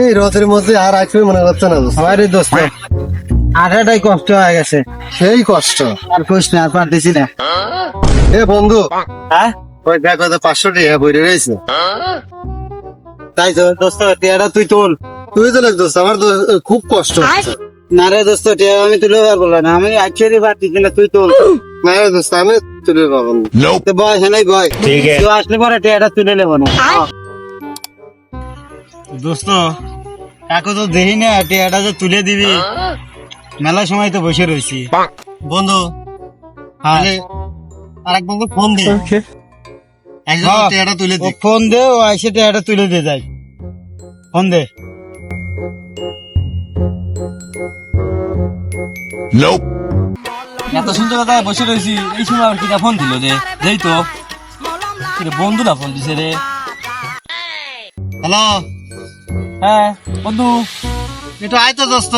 এই রথের মধ্যে আর আসবে মনে হচ্ছে না দোস্ত। আরে দোস্ত আটাটাই কষ্ট হয়ে গেছে, সেই কষ্ট। আর কইস না, আর পারতেছি না। এ বন্ধু, হ্যাঁ ওই দেখ ওদের 500 টাকা বইরে রয়েছে। তাই তো দোস্ত, টিয়াটা তুই তোল। তুই তো দেখ দোস্ত, আমার তো খুব কষ্ট হচ্ছে। না রে দোস্ত, টিয়া আমি তুলে পারবো না, আমি অ্যাকচুয়ালি পারতেছি না, তুই তোল। না রে দোস্ত, আমি তুলে পাবো না। তো বয় হ্যাঁ বয়, ঠিক আছে। তুই আসলে পরে টিয়াটা তুলে নেবো না। দোস্ত কাকু তো দেখি না, টিয়াটা যে তুলে দিবি, মেলা সময় তো বসে রয়েছি। বন্ধু, হ্যাঁ আরেক বন্ধু ফোন দে, একজন হ্যাঁ। টাকাটা তুলে ও দে। ফোন দে, ও আইসে টিয়াটা তুলে দিয়ে যায়। ফোন দে। এত সুন্দর কথা বসে রয়েছি, এই সময় আবার কিটা ফোন দিল রে? যেই তো বন্ধুরা ফোন দিছে রে। হ্যালো, হ্যাঁ বন্ধু, একটু আয় তো দোস্ত,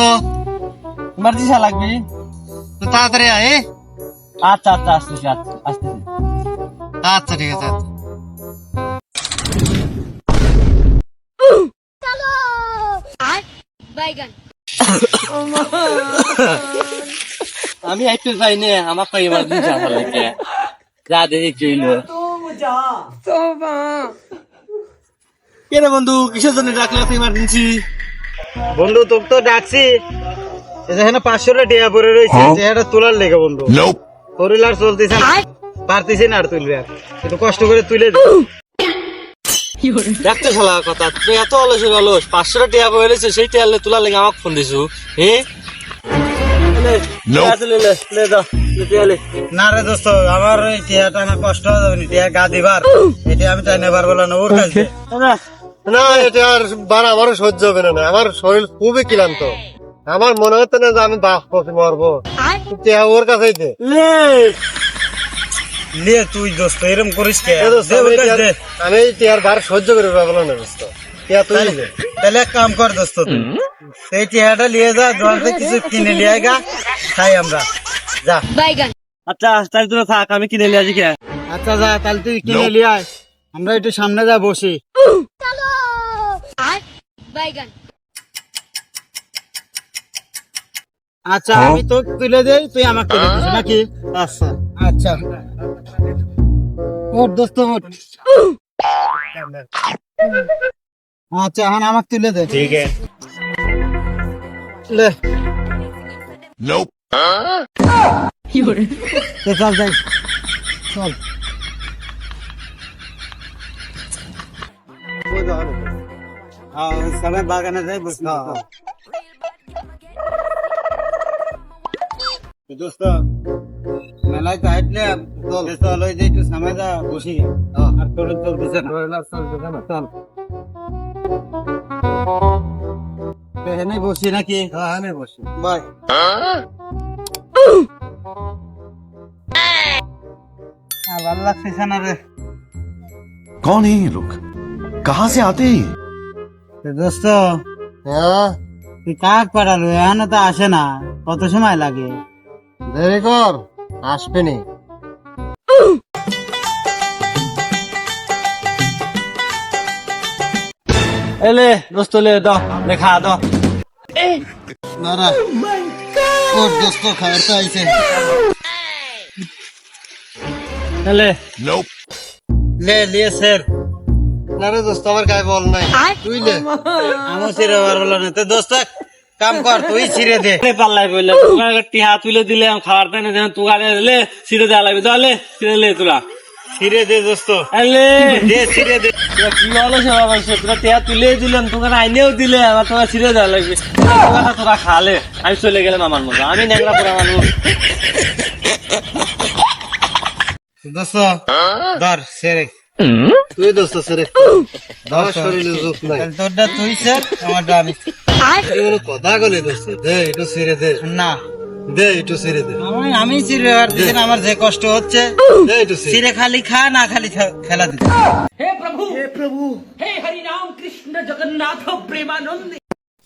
ইমার্জেন্সি লাগবে। তো তাড়াতাড়ি আয়। আচ্ছা আচ্ছা, আসতেছি আসতেছি। আচ্ছা ঠিক আছে, আচ্ছা। बैगन আমি একটু যাই নে, আমার তো ইমার্জেন্সি আসা লাগে। যা দেখি কি হইলো। কে রে বন্ধু, কিসের জন্য ডাকলো ইমার্জেন্সি? বন্ধু তোকে তো ডাকছি, এখানে 500 টিয়া পরে রয়েছে, টিয়াটা তোলার লেগে বন্ধু। শরীর আর চলতেছে না, পারতেছি না আর তুলবে, আর একটু কষ্ট করে তুলে দে। দেখতে শালা কথা, তুই এত অলসের অলস, 500 টাকা বলেছে, সেই টাকা তোলার লেগে আমাকে ফোন দিছু। না রে দোস্ত, আমার ওই টিয়াটা না কষ্ট হয়ে যাবে না, টিয়া গা দিবার, এটা আমি টাইনে পারবো না, ওর কাছে। না এটা আর বাড়া আমারও সহ্য হবে না, আমার শরীর খুবই ক্লান্ত। আমার মনে হচ্ছে না যে আমি বাস পথে মরবো। টিয়া ওর কাছেই দে। লে তুই দোস্ত এরকম করিস কে? এ দোস্ত, দে ওর কাছে দে। আমি এই টিয়ার বার সহ্য করে পাবো না দোস্ত। টিয়া তুই দে। তাহলে এক কাম কর দোস্ত, তুই এই টিয়াটা নিয়ে যা, দোকানে কিছু কিনে নিয়ে আয় গা, খাই আমরা। যা। बैगन আচ্ছা তাহলে তোরা থাক, আমি কিনে নিয়ে আসি কে। আচ্ছা যা, তাহলে তুই কিনে নিয়ে আয়, আমরা একটু সামনে যা বসি। बैगन আচ্ছা আমি তো তুলে দেই, তুই আমাকে কিনে দিস নাকি? আচ্ছা আচ্ছা, ওর দোস্ত ওর। আচ্ছা এখন আমাকে তুলে দে। ঠিক আছে। লে তো চল যাই, চল। সবাই বাগানে যাই বস। দোস্ত মেলায় তো হাঁটলে চল, ওই যে একটু সামনে যা বসি, আর তোর চলতেছে না। চল এখানে বসি নাকি? হ্যাঁ বসে। বাই। ভালো লাগছে না রে कौन है ये लोग? कहाँ से आते हैं ये? দোস্ত, হ্যাঁ, তুই কাক পাঠালো, এখানে তো আসে না, কত সময় লাগে? দেরি কর, আসবে নি। এলে দোস্ত লে দাও, দেখা দাও। দাঁড়া, ওর দোস্ত খাবার তো আইছে। এলে লে লিয়ে স্যার, না রে দোস্ত, আমার গায়ে বল নাই, তুই লে। আমার ছিঁড়ে পারবো না। তো দোস্ত কাম কর, তুই ছিঁড়ে দে। পাল্লাই বললে তোমার টিহা তুলে দিলে খাবার দেয় না, তুগারে লে ছিঁড়ে দেওয়া লাগবে। তাহলে ছিঁড়ে লে তোরা, ছিঁড়ে দে দোস্ত, এলে দে ছিঁড়ে দে। তোরা কি হলো সে বাবা, তোরা টিহা তুলে দিলেন, তোকে আইনেও দিলে, আবার তোমার ছিঁড়ে দেওয়া লাগবে। তোরা তোরা খালে, আমি চলে গেলাম আমার মতো, আমি ন্যাংরা পড়া মানুষ। দোস্ত ধর সেরে, তুই দোস্ত সেরে ধর, শরীরে জোক নাই। তোরটা তুই স্যার, আমারটা আমি। এগুলো কথা গলে দোস্ত, দে একটু ছেড়ে দে, না দে একটু ছেড়ে দে, আমি ছিঁড়ে পারতেছি না, আমার যে কষ্ট হচ্ছে। দে একটু ছেড়ে। ছিঁড়ে খালি খা, না খালি খেলা দিতে। हे प्रभु हे हरि राम कृष्ण जगन्नाथ प्रेमानंद।